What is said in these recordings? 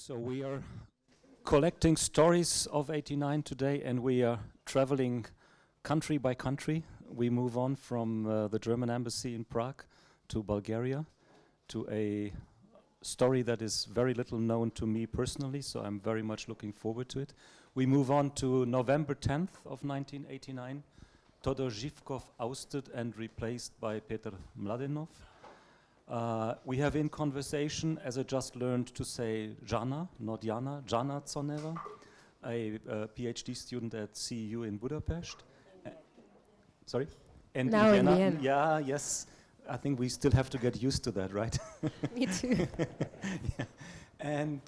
So we are collecting stories of '89 today, and we are traveling country by country. We move on from the German embassy in Prague to Bulgaria, to a story that is very little known to me personally, so I'm very much looking forward to it. We move on to November 10th of 1989, Todor Zhivkov ousted and replaced by Petar Mladenov. We have in conversation, as I just learned to say Jana, not Jana, Jana Tsoneva, a PhD student at CEU in Budapest. Sorry? And now in Vienna. Yeah, yes. I think we still have to get used to that, right? Me too. Yeah. And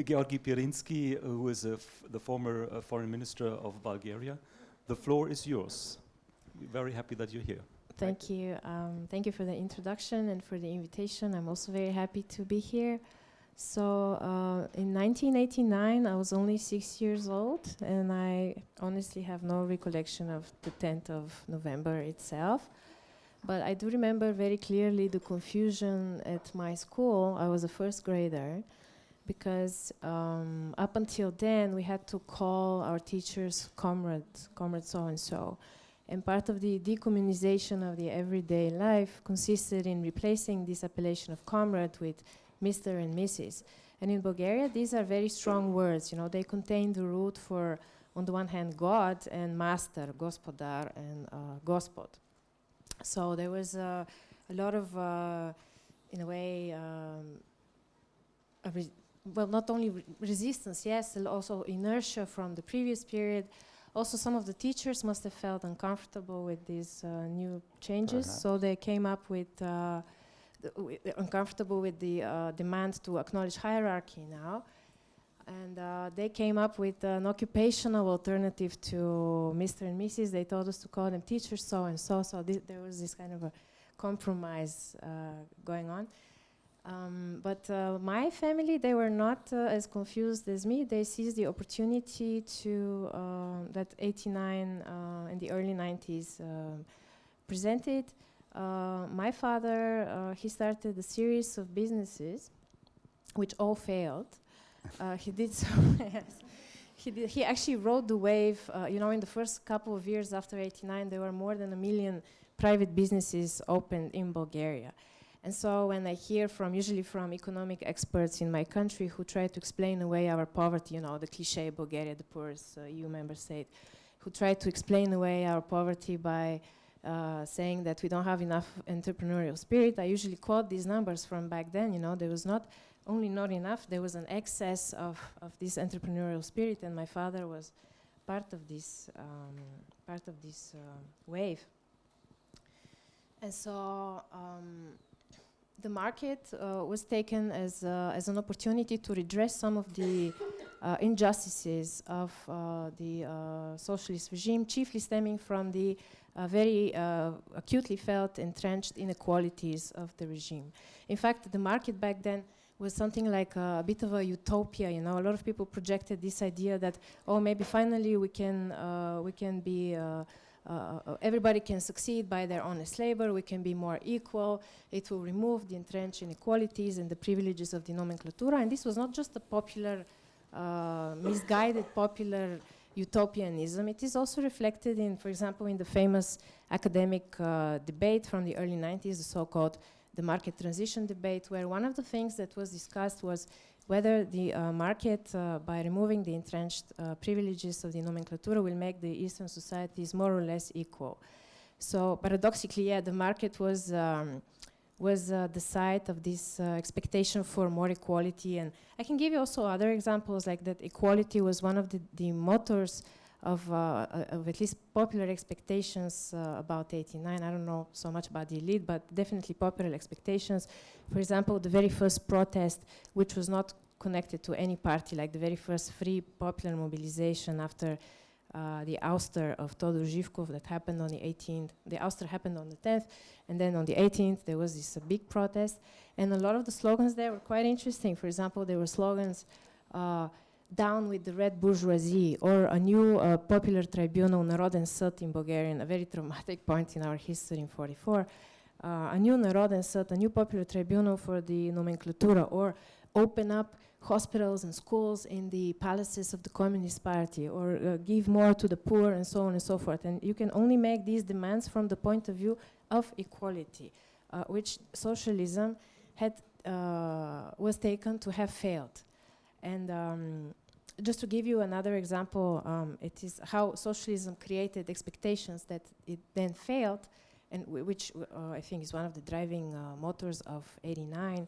Georgi Pirinski, who is the former foreign minister of Bulgaria. The floor is yours. We're very happy that you're here. Thank you. Thank you for the introduction and for the invitation. I'm also very happy to be here. So in 1989, I was only 6 years old, and I honestly have no recollection of the 10th of November itself. But I do remember very clearly the confusion at my school. I was a first grader, because up until then, we had to call our teachers comrade so-and-so. And part of the decommunization of the everyday life consisted in replacing this appellation of comrade with Mr. and Mrs. And in Bulgaria, these are very strong words. You know, they contain the root for, on the one hand, God, and master, gospodar, and gospod. So there was a lot of, in a way, well, not only resistance, yes, also inertia from the previous period. Also, some of the teachers must have felt uncomfortable with these new changes, so they came up with, uncomfortable with the demand to acknowledge hierarchy now. And they came up with an occupational alternative to Mr. and Mrs. They told us to call them teachers so-and-so, so there was this kind of a compromise going on. But my family, they were not as confused as me. They seized the opportunity to that '89 and the early '90s presented. My father, he started a series of businesses, which all failed. He did so. Yes. He actually rode the wave. You know, in the first couple of years after '89, there were more than 1 million private businesses opened in Bulgaria. And so when I hear from, usually from economic experts in my country who try to explain away our poverty, you know, the cliche Bulgaria, the poorest EU member state, who try to explain away our poverty by saying that we don't have enough entrepreneurial spirit, I usually quote these numbers from back then. You know, there was not only not enough, there was an excess of this entrepreneurial spirit, and my father was part of this wave. And so the market was taken as an opportunity to redress some of the injustices of the socialist regime, chiefly stemming from the very acutely felt entrenched inequalities of the regime. In fact, the market back then was something like a bit of a utopia. You know, a lot of people projected this idea that, oh, maybe finally we can be everybody can succeed by their honest labor, we can be more equal, it will remove the entrenched inequalities and the privileges of the nomenclatura. And this was not just a popular, misguided popular utopianism, it is also reflected in, for example, in the famous academic debate from the early 90s, the so-called the market transition debate, where one of the things that was discussed was whether the market, by removing the entrenched privileges of the nomenclatura, will make the Eastern societies more or less equal. So paradoxically, yeah, the market was the site of this expectation for more equality. And I can give you also other examples, like that equality was one of the motors of at least popular expectations about '89. I don't know so much about the elite, but definitely popular expectations. For example, the very first protest, which was not connected to any party, like the very first free popular mobilization after the ouster of Todor Zhivkov that happened on the 18th. The ouster happened on the 10th, and then on the 18th there was this big protest. And a lot of the slogans there were quite interesting. For example, there were slogans, down with the red bourgeoisie, or a new popular tribunal, Naroden Sud in Bulgarian, a very traumatic point in our history in '44. A new Naroden Sud, a new popular tribunal for the nomenclatura, or open up hospitals and schools in the palaces of the Communist Party, or give more to the poor, and so on and so forth. And you can only make these demands from the point of view of equality, which socialism had was taken to have failed. And just to give you another example, it is how socialism created expectations that it then failed, and which I think is one of the driving motors of '89.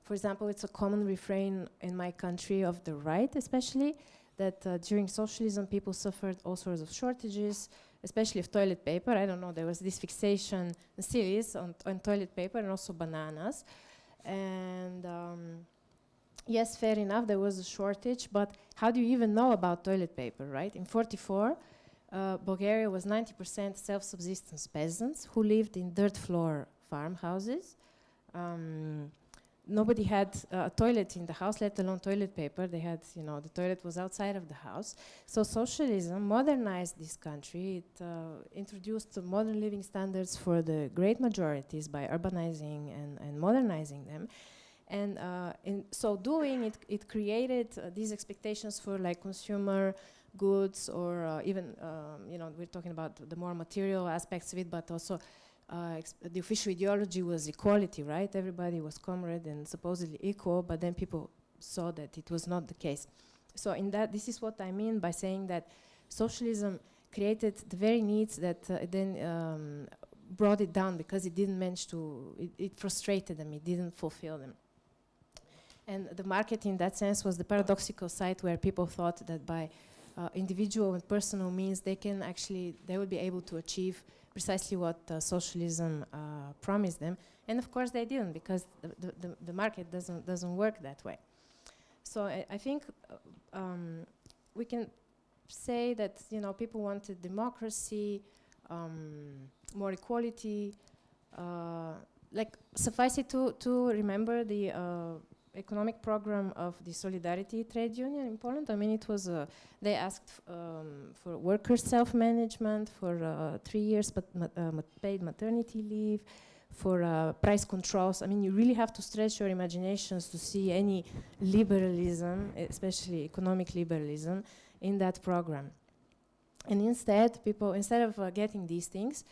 For example, it's a common refrain in my country, of the right especially, that during socialism people suffered all sorts of shortages, especially of toilet paper. I don't know, there was this fixation, and still is, on toilet paper, and also bananas. And yes, fair enough, there was a shortage, but how do you even know about toilet paper, right? In '44, Bulgaria was 90% self-subsistence peasants who lived in dirt floor farmhouses. Nobody had a toilet in the house, let alone toilet paper. They had, you know, the toilet was outside of the house. So socialism modernized this country. It introduced modern living standards for the great majorities by urbanizing and modernizing them. And in so doing, it created these expectations for like consumer goods, or even, you know, we're talking about the more material aspects of it, but also the official ideology was equality, right? Everybody was comrade and supposedly equal, but then people saw that it was not the case. So in that, this is what I mean by saying that socialism created the very needs that then brought it down, because it didn't manage to, it frustrated them, it didn't fulfill them. And the market in that sense was the paradoxical site where people thought that by individual and personal means they can actually, they will be able to achieve precisely what socialism promised them. And of course they didn't, because the market doesn't work that way. So I think we can say that, you know, people wanted democracy, more equality. Like, suffice it to remember the economic program of the Solidarity trade union in Poland. I mean, it was, they asked for workers' self-management, for 3 years paid maternity leave, for price controls. I mean, you really have to stretch your imaginations to see any liberalism, especially economic liberalism, in that program. And instead, people, instead of getting these things,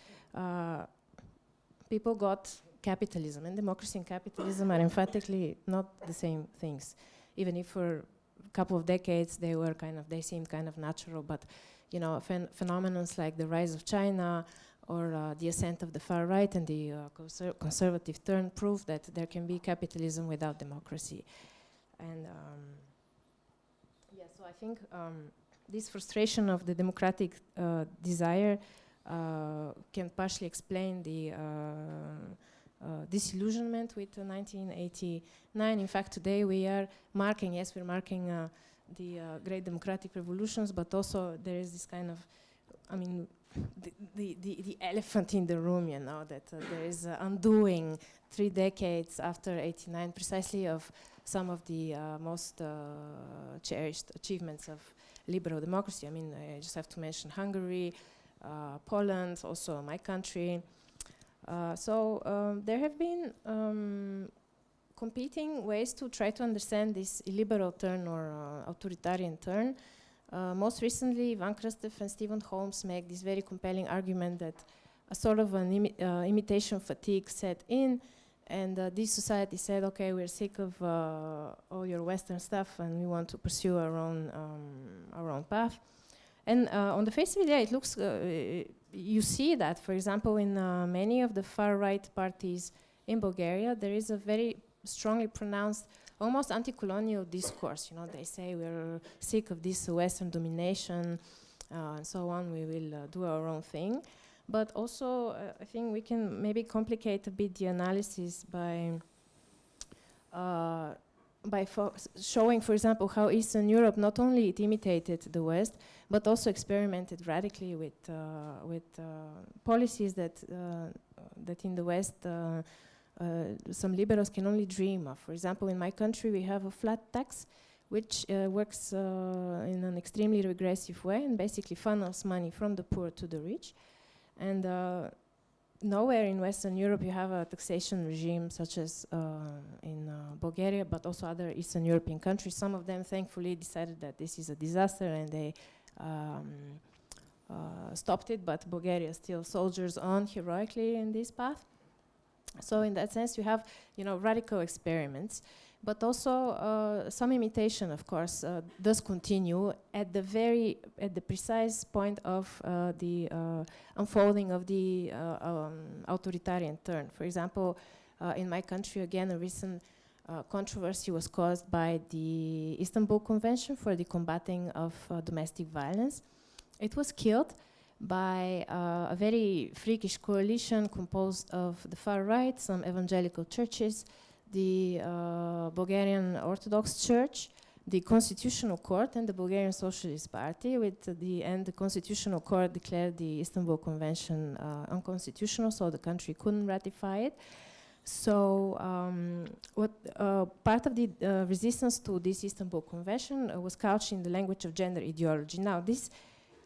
people got capitalism. And democracy and capitalism are emphatically not the same things. Even if for a couple of decades they were kind of, they seemed kind of natural, but, you know, phenomena like the rise of China, or the ascent of the far right and the conservative turn prove that there can be capitalism without democracy. And yeah, so I think this frustration of the democratic desire can partially explain the disillusionment with 1989. In fact, today we are marking, yes, we're marking the great democratic revolutions, but also there is this kind of, I mean, the elephant in the room, you know, that there is undoing 3 decades after '89, precisely of some of the most cherished achievements of liberal democracy. I mean, I just have to mention Hungary, Poland, also my country. So there have been competing ways to try to understand this illiberal turn or authoritarian turn. Most recently, Van Christoph and Stephen Holmes make this very compelling argument that a sort of an imitation fatigue set in, and this society said, okay, we're sick of all your Western stuff and we want to pursue our own path. And on the face of it, yeah, it looks, you see that, for example, in many of the far-right parties in Bulgaria, there is a very strongly pronounced, almost anti-colonial discourse. You know, they say we're sick of this Western domination and so on, we will do our own thing. But also, I think we can maybe complicate a bit the analysis by showing, for example, how Eastern Europe not only it imitated the West, but also experimented radically with policies that in the West some liberals can only dream of. For example, in my country, we have a flat tax, which works in an extremely regressive way and basically funnels money from the poor to the rich. And nowhere in Western Europe you have a taxation regime such as in Bulgaria, but also other Eastern European countries. Some of them thankfully decided that this is a disaster and they stopped it, but Bulgaria still soldiers on heroically in this path. So in that sense you have, you know, radical experiments, but also some imitation, of course, does continue at the precise point of the unfolding of the authoritarian turn. For example, in my country, again, a recent controversy was caused by the Istanbul Convention for the combating of domestic violence. It was killed by a very freakish coalition composed of the far right, some evangelical churches, the Bulgarian Orthodox Church, the Constitutional Court, and the Bulgarian Socialist Party. And the Constitutional Court declared the Istanbul Convention unconstitutional, so the country couldn't ratify it. So part of the resistance to this Istanbul Convention was couched in the language of gender ideology. Now, this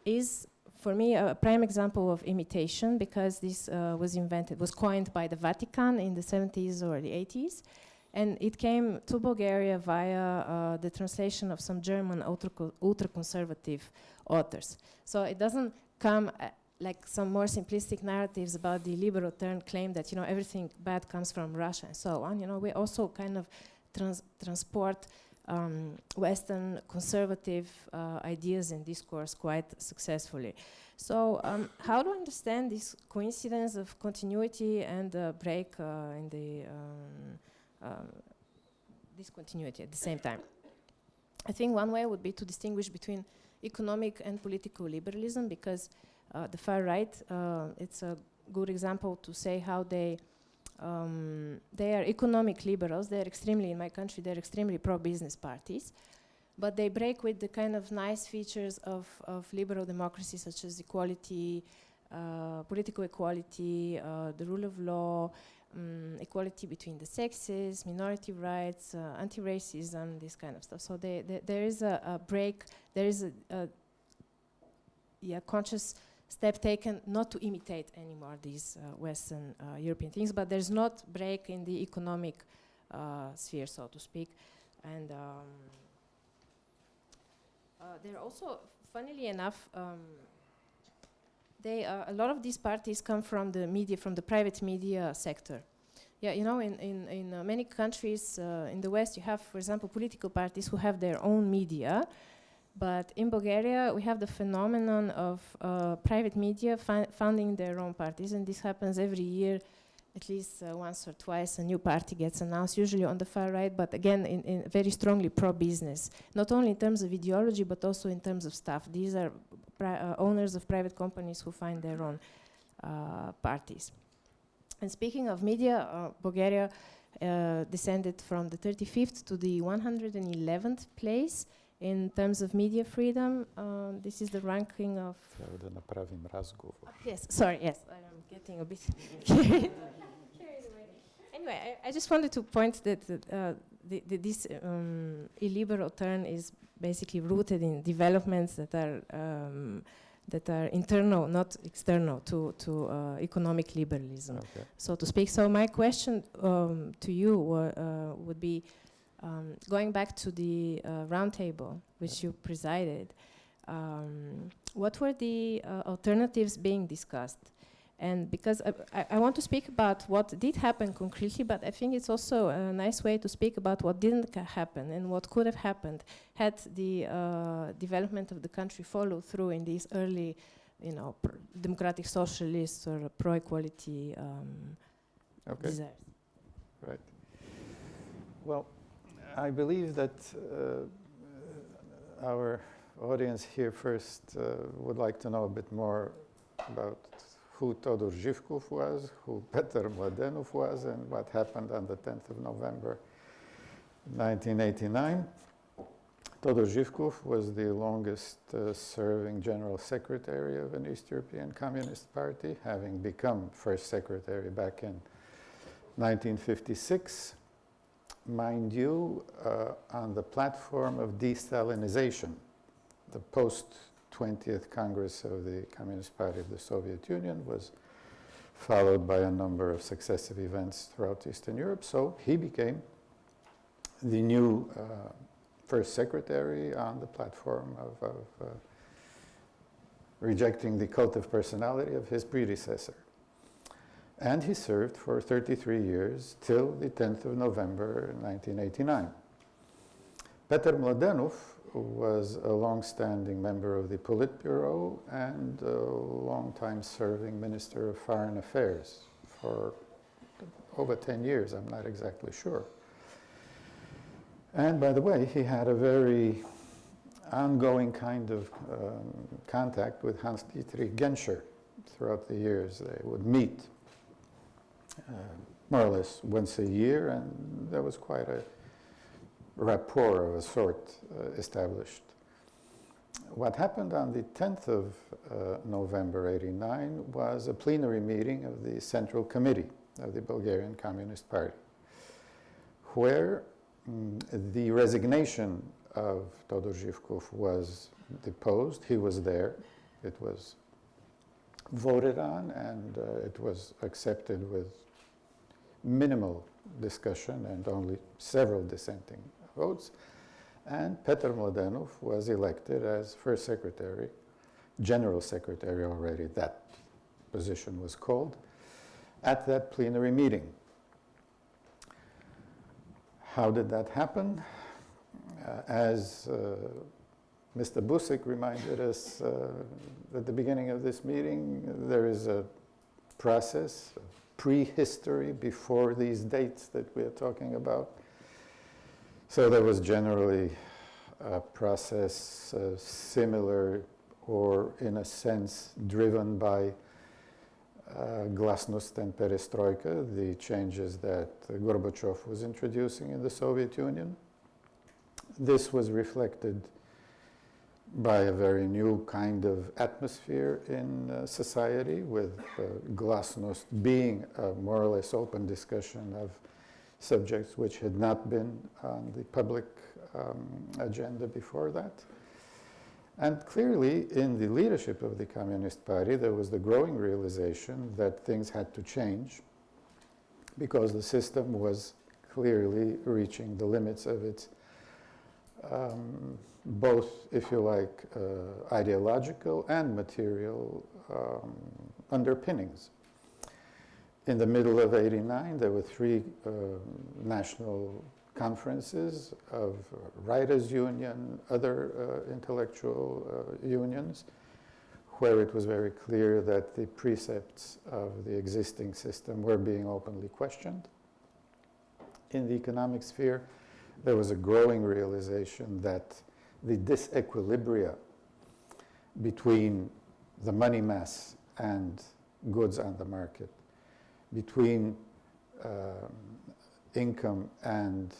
is, for me, a prime example of imitation, because this was coined by the Vatican in the 70s or the 80s, and it came to Bulgaria via the translation of some German ultra-conservative authors. So it doesn't come like some more simplistic narratives about the liberal turn claim that, you know, everything bad comes from Russia and so on. You know, we also kind of transport Western conservative ideas and discourse quite successfully. So how to understand this coincidence of continuity and break in the discontinuity at the same time? I think one way would be to distinguish between economic and political liberalism, because the far right, it's a good example to say how they are economic liberals. They're extremely, in my country, they're extremely pro-business parties, but they break with the kind of nice features of liberal democracy, such as equality, political equality, the rule of law, equality between the sexes, minority rights, anti-racism, this kind of stuff. So there is a break, there is a conscious step taken not to imitate anymore these Western European things, but there's not break in the economic sphere, so to speak. And they're also, funnily enough, a lot of these parties come from the media, from the private media sector. Yeah, you know, in many countries in the West, you have, for example, political parties who have their own media. But in Bulgaria, we have the phenomenon of private media founding their own parties, and this happens every year, at least once or twice. A new party gets announced, usually on the far right, but again, in very strongly pro-business, not only in terms of ideology, but also in terms of staff. These are owners of private companies who find their own parties. And speaking of media, Bulgaria descended from the 35th to the 111th place in terms of media freedom. This is the ranking of... Yes, sorry, yes, I'm getting a bit carried away. Anyway, I just wanted to point that this illiberal turn is basically rooted in developments that are internal, not external, to economic liberalism, so to speak. So my question to you would be, going back to the roundtable which you presided, what were the alternatives being discussed? And because I want to speak about what did happen concretely, but I think it's also a nice way to speak about what didn't happen and what could have happened had the development of the country followed through in these early, you know, democratic socialists or pro-equality desires. Right. Well, I believe that our audience here first would like to know a bit more about who Todor Zhivkov was, who Petar Mladenov was, and what happened on the 10th of November 1989. Todor Zhivkov was the longest serving general secretary of an East European Communist Party, having become first secretary back in 1956. Mind you, on the platform of de-Stalinization. The post-20th Congress of the Communist Party of the Soviet Union was followed by a number of successive events throughout Eastern Europe. So he became the new first secretary on the platform of rejecting the cult of personality of his predecessor. And he served for 33 years till the 10th of November 1989. Petar Mladenov was a long-standing member of the Politburo and a long-time serving Minister of Foreign Affairs for over 10 years, I'm not exactly sure. And by the way, he had a very ongoing kind of contact with Hans-Dietrich Genscher throughout the years. They would meet more or less once a year, and there was quite a rapport of a sort established. What happened on the 10th of November '89 was a plenary meeting of the Central Committee of the Bulgarian Communist Party, where the resignation of Todor Zhivkov was deposed. He was there. It was voted on, and it was accepted with minimal discussion and only several dissenting votes. And Petar Mladenov was elected as first secretary, general secretary already, that position was called, at that plenary meeting. How did that happen? As Mr. Busek reminded us at the beginning of this meeting, there is a process, prehistory before these dates that we are talking about. So there was generally a process similar or in a sense driven by glasnost and perestroika, the changes that Gorbachev was introducing in the Soviet Union. This was reflected by a very new kind of atmosphere in society, with glasnost being a more or less open discussion of subjects which had not been on the public agenda before that. And clearly, in the leadership of the Communist Party, there was the growing realization that things had to change because the system was clearly reaching the limits of its both, if you like, ideological and material underpinnings. In the middle of '89, there were three national conferences of Writers' Union, other intellectual unions, where it was very clear that the precepts of the existing system were being openly questioned. In the economic sphere, there was a growing realization that the disequilibria between the money mass and goods on the market, between income and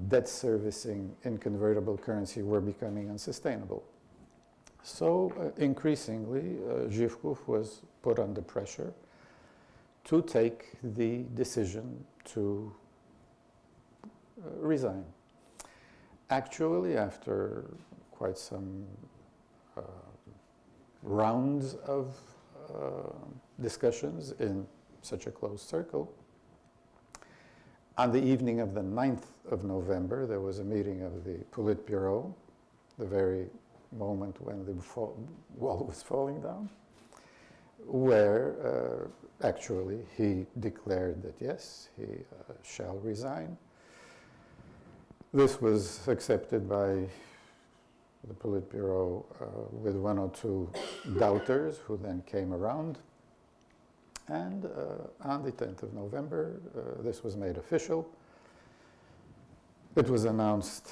debt servicing in convertible currency were becoming unsustainable. So increasingly, Zhivkov was put under pressure to take the decision to resign. Actually, after quite some rounds of discussions in such a closed circle, on the evening of the 9th of November, there was a meeting of the Politburo, the very moment when the wall was falling down, where actually he declared that yes, he shall resign. This was accepted by the Politburo with one or two doubters who then came around. And on the 10th of November, this was made official. It was announced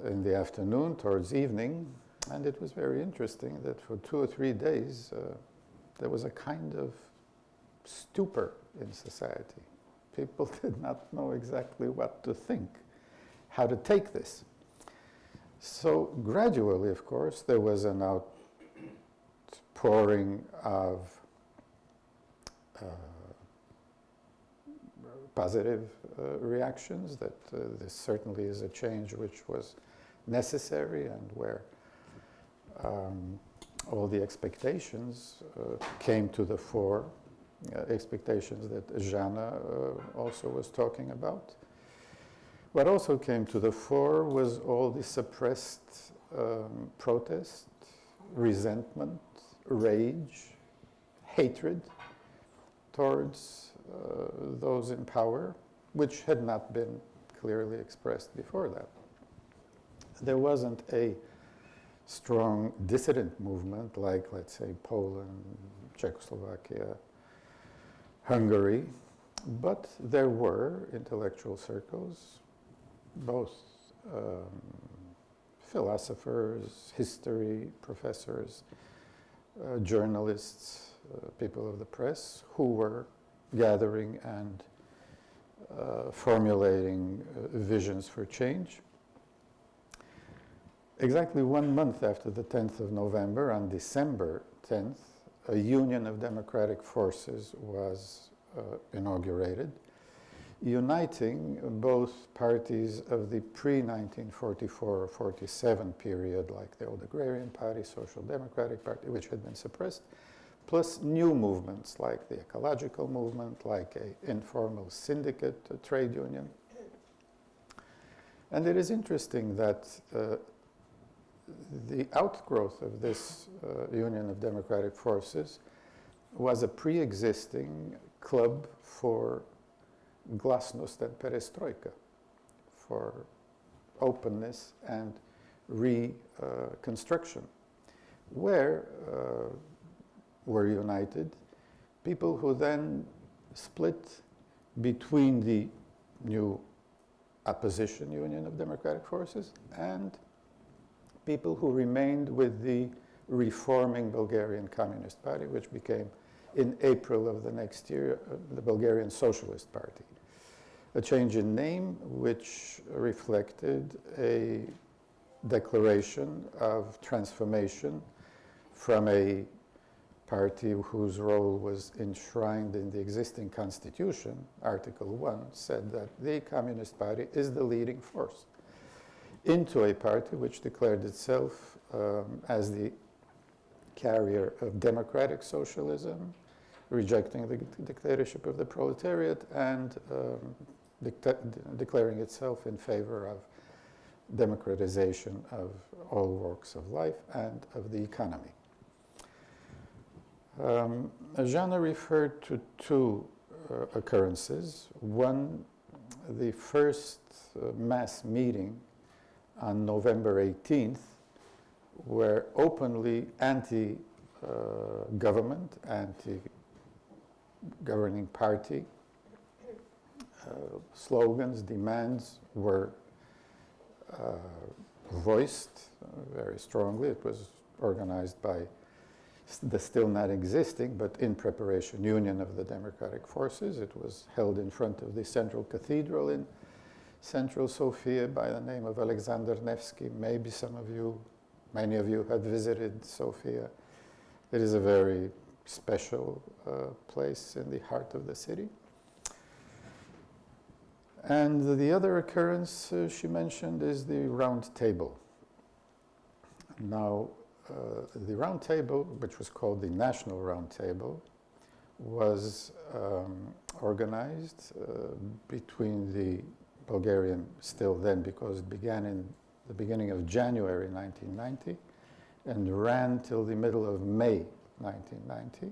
in the afternoon, towards evening, and it was very interesting that for 2 or 3 days, there was a kind of stupor in society. People did not know exactly what to think, how to take this. So gradually, of course, there was an outpouring of positive reactions, that this certainly is a change which was necessary and where all the expectations came to the fore expectations that Jana also was talking about. What also came to the fore was all the suppressed protest, resentment, rage, hatred towards those in power, which had not been clearly expressed before that. There wasn't a strong dissident movement like, let's say, Poland, Czechoslovakia, Hungary, but there were intellectual circles, both philosophers, history professors, journalists, people of the press, who were gathering and formulating visions for change. Exactly 1 month after the 10th of November, on December 10th, a union of democratic forces was inaugurated, uniting both parties of the pre-1944 or 47 period, like the Old Agrarian Party, Social Democratic Party, which had been suppressed, plus new movements like the ecological movement, like an informal syndicate, a trade union. And it is interesting that the outgrowth of this union of democratic forces was a pre-existing club for glasnost and perestroika, for openness and reconstruction, where were united people who then split between the new opposition union of democratic forces and people who remained with the reforming Bulgarian Communist Party, which became, in April of the next year, the Bulgarian Socialist Party. A change in name which reflected a declaration of transformation from a party whose role was enshrined in the existing constitution. Article 1 said that the Communist Party is the leading force, into a party which declared itself as the carrier of democratic socialism, rejecting the dictatorship of the proletariat, and declaring itself in favor of democratization of all walks of life and of the economy. Jana referred to two occurrences. One, the first mass meeting on November 18th, where openly anti-government, anti-governing party slogans, demands were voiced very strongly. It was organized by the still not existing, but in preparation, Union of the Democratic Forces. It was held in front of the Central Cathedral in Central Sofia by the name of Alexander Nevsky. Maybe many of you have visited Sofia. It is a very special place in the heart of the city. And the other occurrence she mentioned is the round table. Now, the round table, which was called the National Round Table, was organized between the Bulgarian, still then, because it began in the beginning of January 1990 and ran till the middle of May 1990.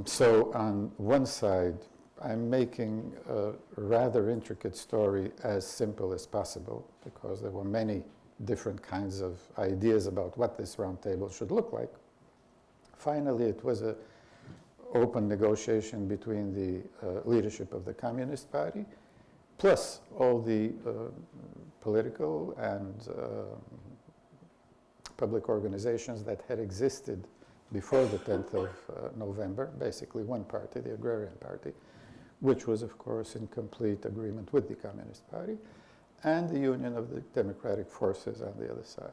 So on one side, I'm making a rather intricate story as simple as possible, because there were many different kinds of ideas about what this round table should look like. Finally, it was an open negotiation between the leadership of the Communist Party, plus all the political and public organizations that had existed before the 10th of November, basically one party, the Agrarian Party, which was, of course, in complete agreement with the Communist Party, and the Union of the Democratic Forces on the other side.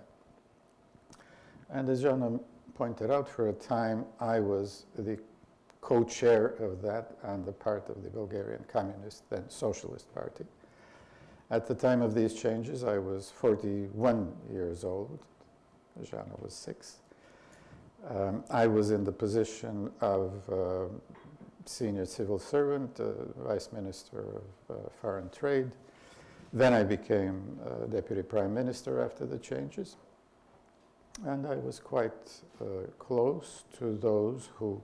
And as Jana pointed out, for a time, I was the co-chair of that on the part of the Bulgarian Communist, then Socialist Party. At the time of these changes, I was 41 years old. Jana was 6. I was in the position of senior civil servant, Vice Minister of Foreign Trade. Then I became Deputy Prime Minister after the changes. And I was quite close to those who,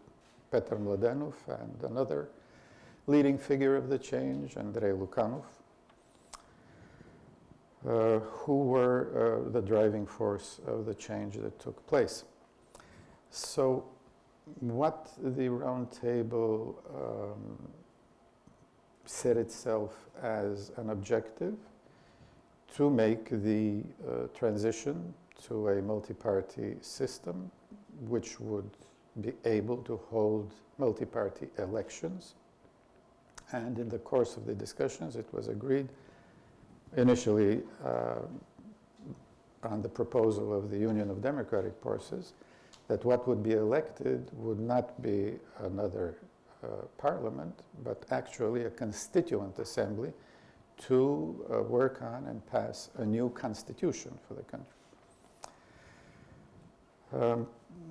Petar Mladenov and another leading figure of the change, Andrei Lukanov, who were the driving force of the change that took place. So what the Roundtable set itself as an objective to make the transition to a multi-party system, which would be able to hold multi-party elections. And in the course of the discussions, it was agreed initially on the proposal of the Union of Democratic Forces that what would be elected would not be another parliament, but actually a constituent assembly to work on and pass a new constitution for the country.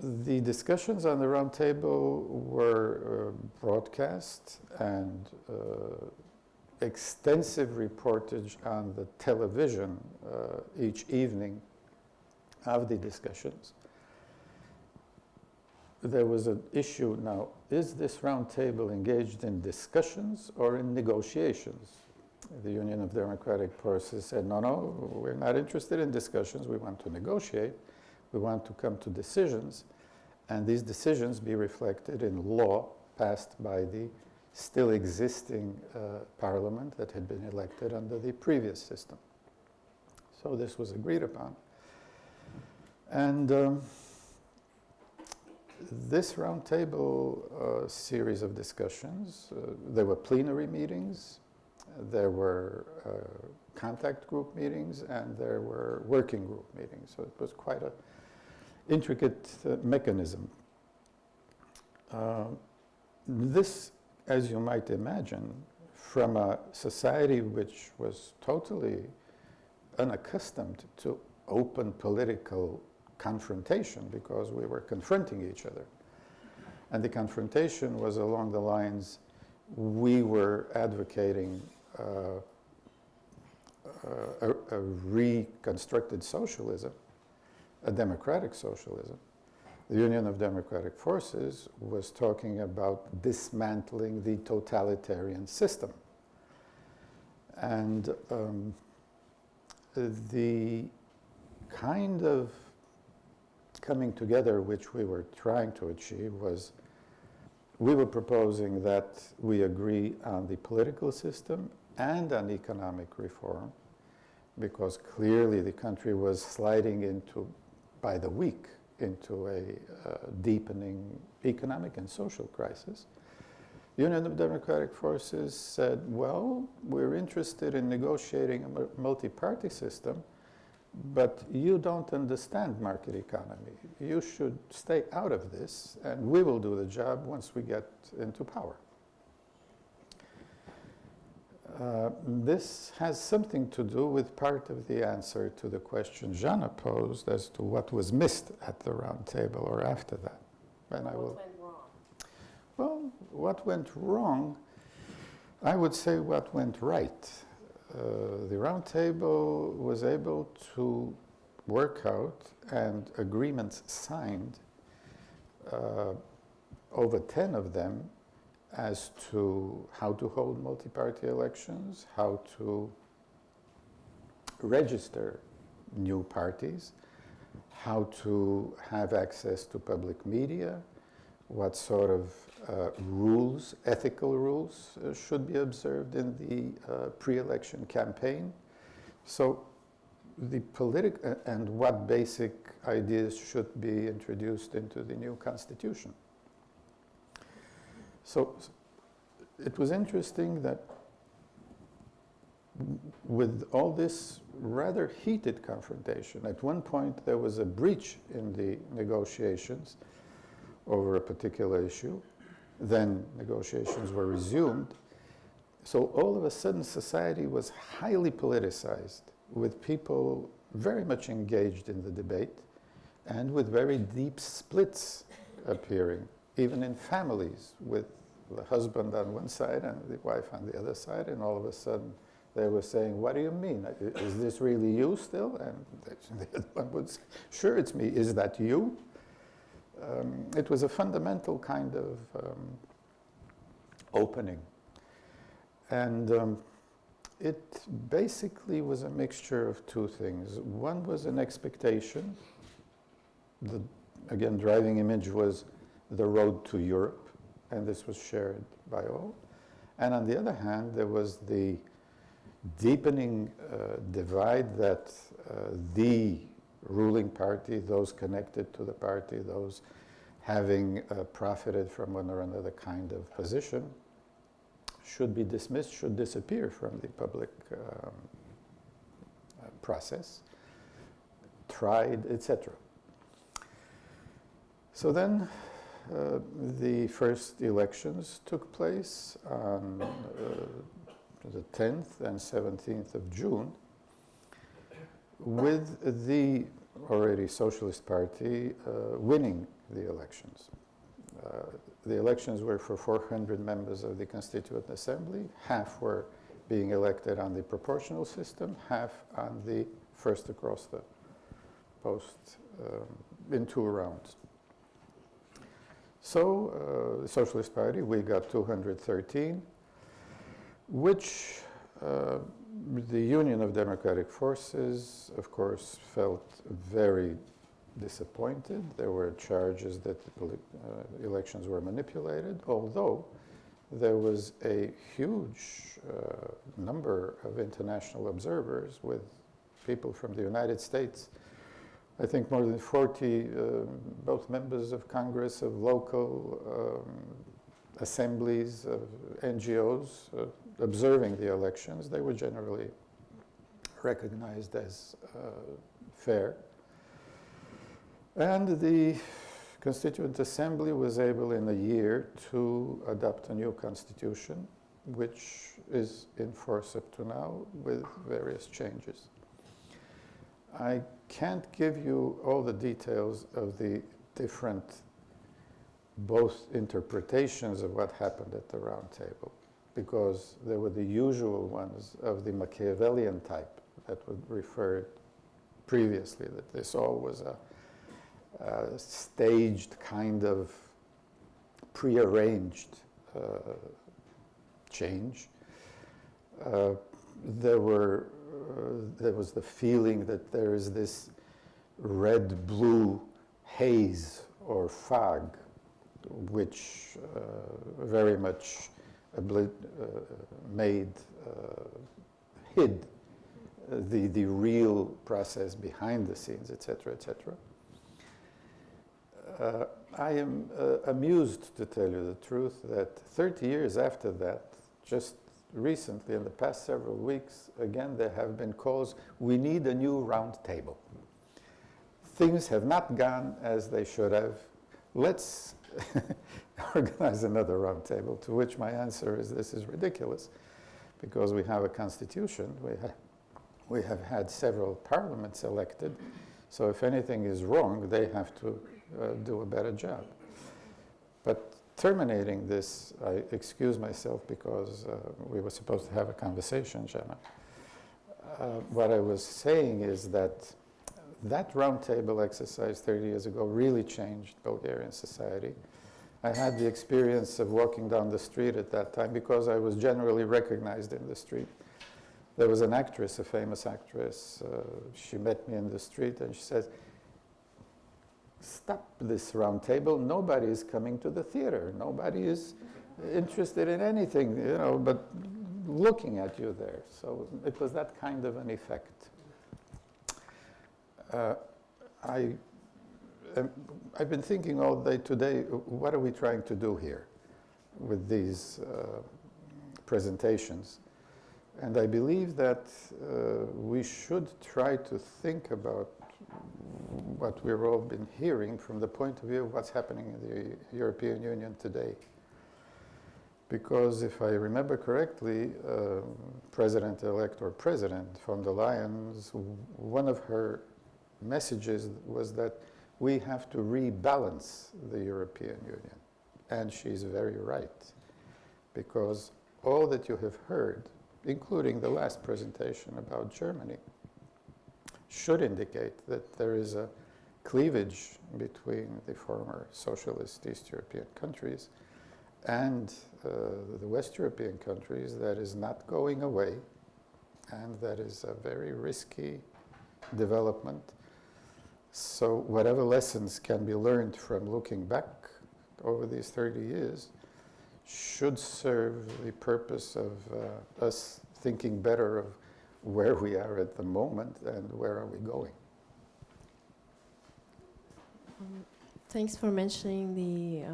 The discussions on the Roundtable were broadcast, and extensive reportage on the television each evening of the discussions. There was an issue now, is this Roundtable engaged in discussions or in negotiations? The Union of Democratic Forces said, no, we're not interested in discussions, we want to negotiate. We want to come to decisions, and these decisions be reflected in law passed by the still existing parliament that had been elected under the previous system. So this was agreed upon. And this Roundtable series of discussions, there were plenary meetings, there were contact group meetings, and there were working group meetings. So it was quite a intricate mechanism. This, as you might imagine, from a society which was totally unaccustomed to open political confrontation, because we were confronting each other. And the confrontation was along the lines, we were advocating a reconstructed socialism, a democratic socialism. The Union of Democratic Forces was talking about dismantling the totalitarian system. And the kind of coming together which we were trying to achieve was, we were proposing that we agree on the political system and on economic reform, because clearly the country was sliding into, by the week, into a deepening economic and social crisis. The Union of Democratic Forces said, well, we're interested in negotiating a multi-party system, but you don't understand market economy. You should stay out of this, and we will do the job once we get into power. This has something to do with part of the answer to the question Jana posed as to what was missed at the Roundtable or after that. And what went wrong? Well, what went wrong, I would say what went right. The Roundtable was able to work out and agreements signed, over 10 of them, as to how to hold multi-party elections, how to register new parties, how to have access to public media, what sort of rules, ethical rules, should be observed in the pre-election campaign. So the political, and what basic ideas should be introduced into the new constitution. So it was interesting that with all this rather heated confrontation, at one point there was a breach in the negotiations over a particular issue. Then negotiations were resumed. So all of a sudden society was highly politicized, with people very much engaged in the debate, and with very deep splits appearing, even in families, with the husband on one side and the wife on the other side, and all of a sudden they were saying, "What do you mean? Is this really you still?" And the other one would say, "Sure, it's me. Is that you?" It was a fundamental kind of opening. And it basically was a mixture of two things. One was an expectation. The, again, driving image was the road to Europe, and this was shared by all. And on the other hand, there was the deepening divide that the ruling party, those connected to the party, those having profited from one or another kind of position, should be dismissed, should disappear from the public process, tried, etc. So then the first elections took place on the 10th and 17th of June, with the already Socialist Party winning the elections. The elections were for 400 members of the Constituent Assembly. Half were being elected on the proportional system, half on the first across the post in 2 rounds. So the Socialist Party, we got 213, which the Union of Democratic Forces, of course, felt very disappointed. There were charges that the elections were manipulated, although there was a huge number of international observers with people from the United States. I think more than 40, both members of Congress, of local assemblies, of NGOs, observing the elections. They were generally recognized as fair. And the Constituent Assembly was able in a year to adopt a new constitution, which is in force up to now with various changes. I can't give you all the details of the different both interpretations of what happened at the round table, because there were the usual ones of the Machiavellian type that were referred previously, that this all was a staged kind of prearranged change. There was the feeling that there is this red-blue haze or fog, which very much hid the real process behind the scenes, etc., etc. I am amused, to tell you the truth, that 30 years after that, just recently, in the past several weeks, again, there have been calls, we need a new round table. Things have not gone as they should have. Let's organize another round table, to which my answer is this is ridiculous, because we have a constitution, we have had several parliaments elected, so if anything is wrong, they have to do a better job. But terminating this, I excuse myself because we were supposed to have a conversation, Jana. What I was saying is that roundtable exercise 30 years ago really changed Bulgarian society. I had the experience of walking down the street at that time because I was generally recognized in the street. There was an actress, a famous actress, she met me in the street and she says, "Stop this round table, nobody is coming to the theater, nobody is interested in anything, you know, but looking at you there." So it was that kind of an effect. I've been thinking all day today, what are we trying to do here with these presentations? And I believe that we should try to think about what we've all been hearing from the point of view of what's happening in the European Union today. Because if I remember correctly, President-elect or President von der Leyen's, one of her messages was that we have to rebalance the European Union. And she's very right, because all that you have heard, including the last presentation about Germany, should indicate that there is a cleavage between the former socialist East European countries and the West European countries that is not going away, and that is a very risky development. So whatever lessons can be learned from looking back over these 30 years should serve the purpose of us thinking better of where we are at the moment and where are we going. Thanks for mentioning the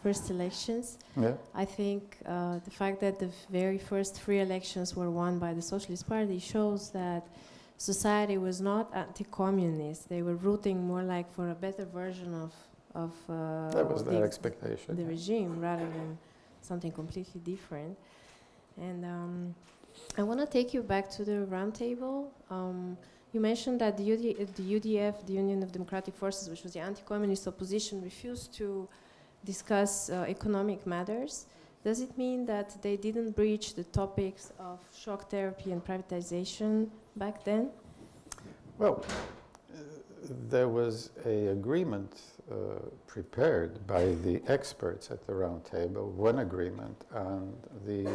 first elections. Yeah. I think the fact that the very first free elections were won by the Socialist Party shows that society was not anti-communist. They were rooting more like for a better version of That was their expectation. the regime, rather than something completely different. And I want to take you back to the roundtable. You mentioned that the UDF, the Union of Democratic Forces, which was the anti-communist opposition, refused to discuss economic matters. Does it mean that they didn't breach the topics of shock therapy and privatization back then? Well, there was an agreement prepared by the experts at the round table, one agreement on the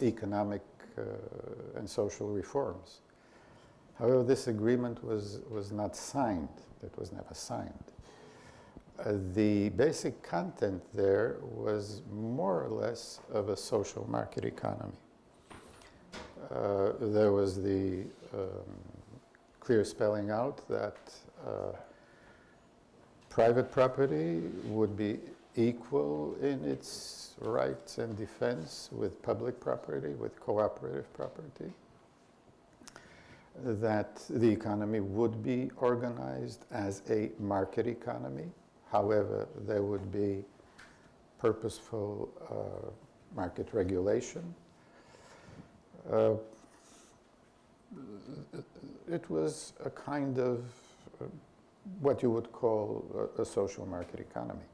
economic and social reforms. However, this agreement was not signed. It was never signed. The basic content there was more or less of a social market economy. There was the clear spelling out that private property would be equal in its rights and defense with public property, with cooperative property, that the economy would be organized as a market economy. However, there would be purposeful market regulation. It was a kind of what you would call a social market economy.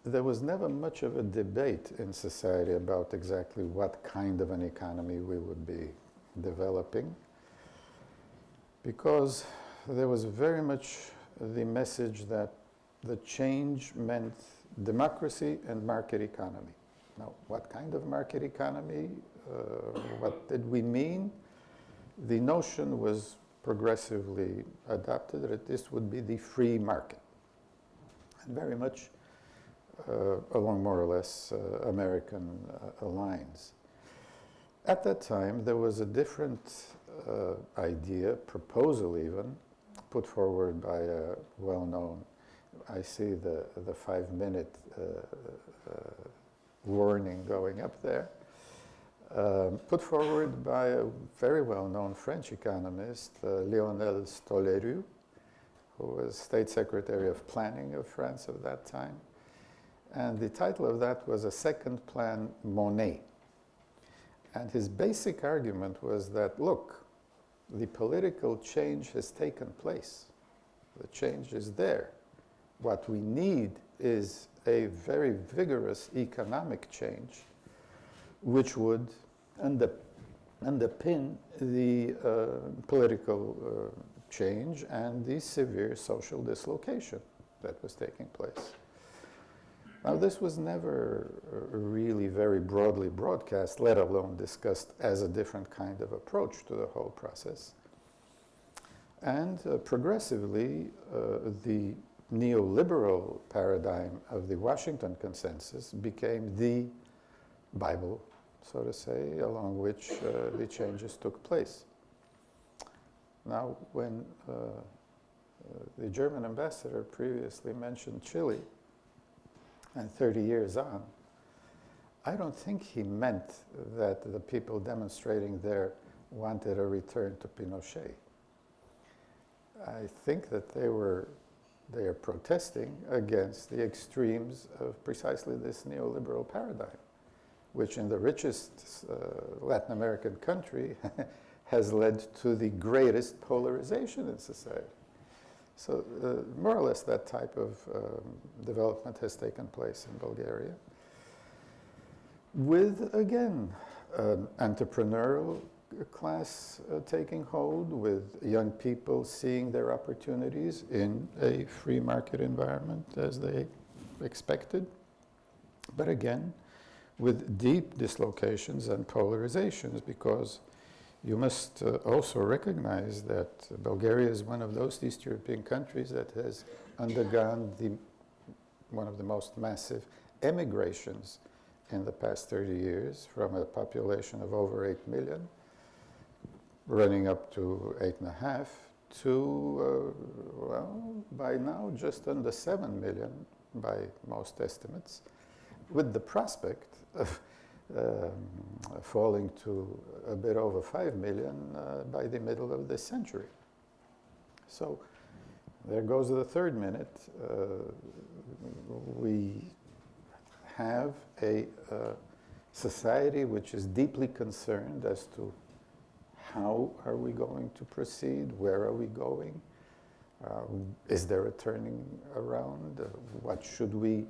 There was never much of a debate in society about exactly what kind of an economy we would be developing, because there was very much the message that the change meant democracy and market economy. Now, what kind of market economy? What did we mean? The notion was progressively adopted that this would be the free market, and very much along more or less American lines. At that time, there was a different idea, proposal even, put forward by a well-known, I see the 5-minute warning going up there, put forward by a very well-known French economist, Lionel Stoléru, who was State Secretary of Planning of France at that time. And the title of that was A Second Plan Monnaie. And his basic argument was that, look, the political change has taken place. The change is there. What we need is a very vigorous economic change which would underpin the political change and the severe social dislocation that was taking place. Now, this was never really very broadly broadcast, let alone discussed as a different kind of approach to the whole process. And progressively, the neoliberal paradigm of the Washington Consensus became the Bible, so to say, along which the changes took place. Now, when the German ambassador previously mentioned Chile, and 30 years on, I don't think he meant that the people demonstrating there wanted a return to Pinochet. I think that they are protesting against the extremes of precisely this neoliberal paradigm, which in the richest Latin American country has led to the greatest polarization in society. So more or less that type of development has taken place in Bulgaria, with, again, an entrepreneurial class taking hold, with young people seeing their opportunities in a free market environment as they expected, but again, with deep dislocations and polarizations, because you must also recognize that Bulgaria is one of those East European countries that has undergone one of the most massive emigrations in the past 30 years, from a population of over 8 million, running up to 8.5, to, well, by now just under 7 million by most estimates, with the prospect of falling to a bit over 5 million by the middle of this century. So there goes the third minute. We have a society which is deeply concerned as to how are we going to proceed, where are we going, is there a turning around, what should we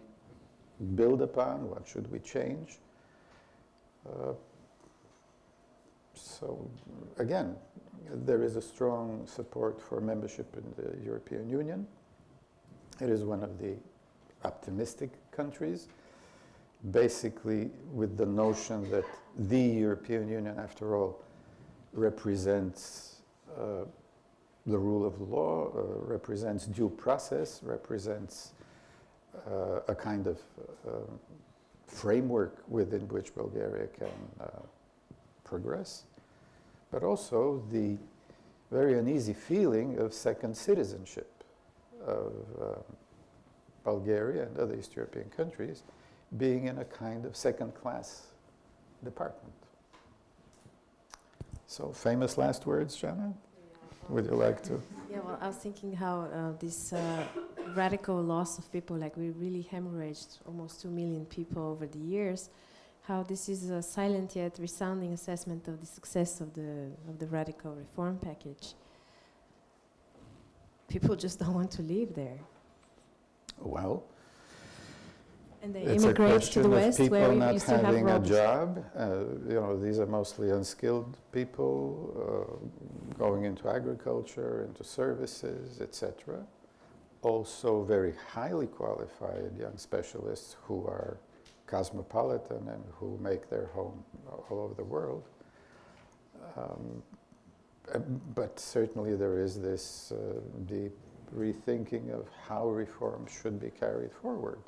build upon, what should we change. So again, there is a strong support for membership in the European Union. It is one of the optimistic countries, basically with the notion that the European Union, after all, represents the rule of law, represents due process, represents a kind of framework within which Bulgaria can progress, but also the very uneasy feeling of second citizenship of Bulgaria and other East European countries being in a kind of second-class department. So, famous last words, Jana? Would you like to? Yeah, well, I was thinking how this radical loss of people, like we really hemorrhaged almost 2 million people over the years, how this is a silent yet resounding assessment of the success of the radical reform package. People just don't want to live there. Well, and they it's immigrate to the West, where not we still have having a roads. job. You know, these are mostly unskilled people going into agriculture, into services, etc. Also very highly qualified young specialists who are cosmopolitan and who make their home all over the world. But certainly there is this deep rethinking of how reform should be carried forward.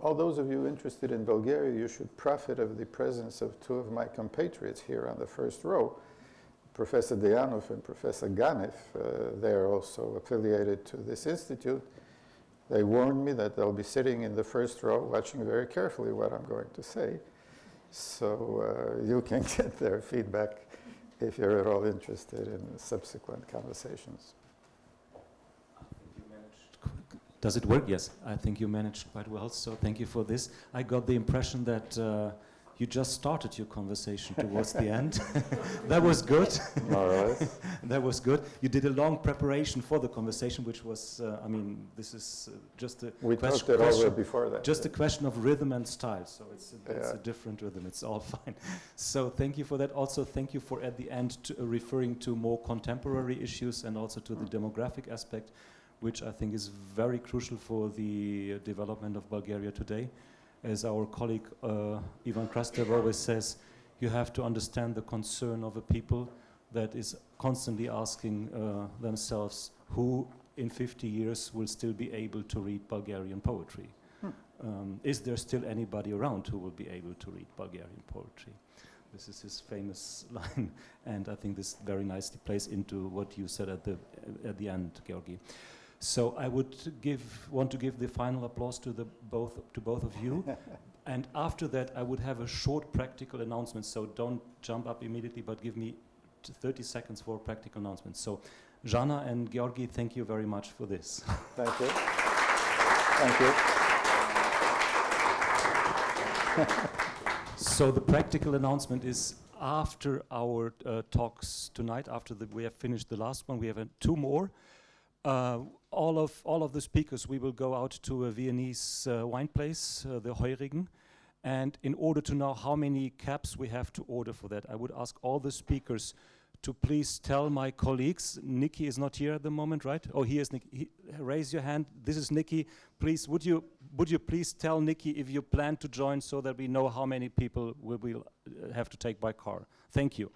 All those of you interested in Bulgaria, you should profit of the presence of two of my compatriots here on the first row, Professor Dejanov and Professor Ganev. They are also affiliated to this institute. They warned me that they'll be sitting in the first row watching very carefully what I'm going to say. So you can get their feedback if you're at all interested in subsequent conversations. Does it work? Yes, I think you managed quite well, so thank you for this. I got the impression that you just started your conversation towards the end. That was good. More or less. That was good. You did a long preparation for the conversation, which was, I mean, this is just a we talked it over before that. Just a question of rhythm and style, so it's a different rhythm. It's all fine. So thank you for that. Also, thank you for at the end referring to more contemporary issues and also to the demographic aspect, which I think is very crucial for the development of Bulgaria today. As our colleague Ivan Krastev always says, you have to understand the concern of a people that is constantly asking themselves who in 50 years will still be able to read Bulgarian poetry. Is there still anybody around who will be able to read Bulgarian poetry? This is his famous line, and I think this very nicely plays into what you said at the end, Georgi. So I would want to give the final applause to both of you, and after that I would have a short practical announcement. So don't jump up immediately, but give me 30 seconds for a practical announcement. So Jana and Georgi, thank you very much for this. Thank you. Thank you. So the practical announcement is after our talks tonight, after we have finished the last one, we have 2 more. All of the speakers, we will go out to a Viennese wine place, the Heurigen. And in order to know how many caps we have to order for that, I would ask all the speakers to please tell my colleagues. Nikki is not here at the moment, right? Oh, here is Nikki. Raise your hand. This is Nikki. Please, would you please tell Nikki if you plan to join so that we know how many people we will have to take by car? Thank you.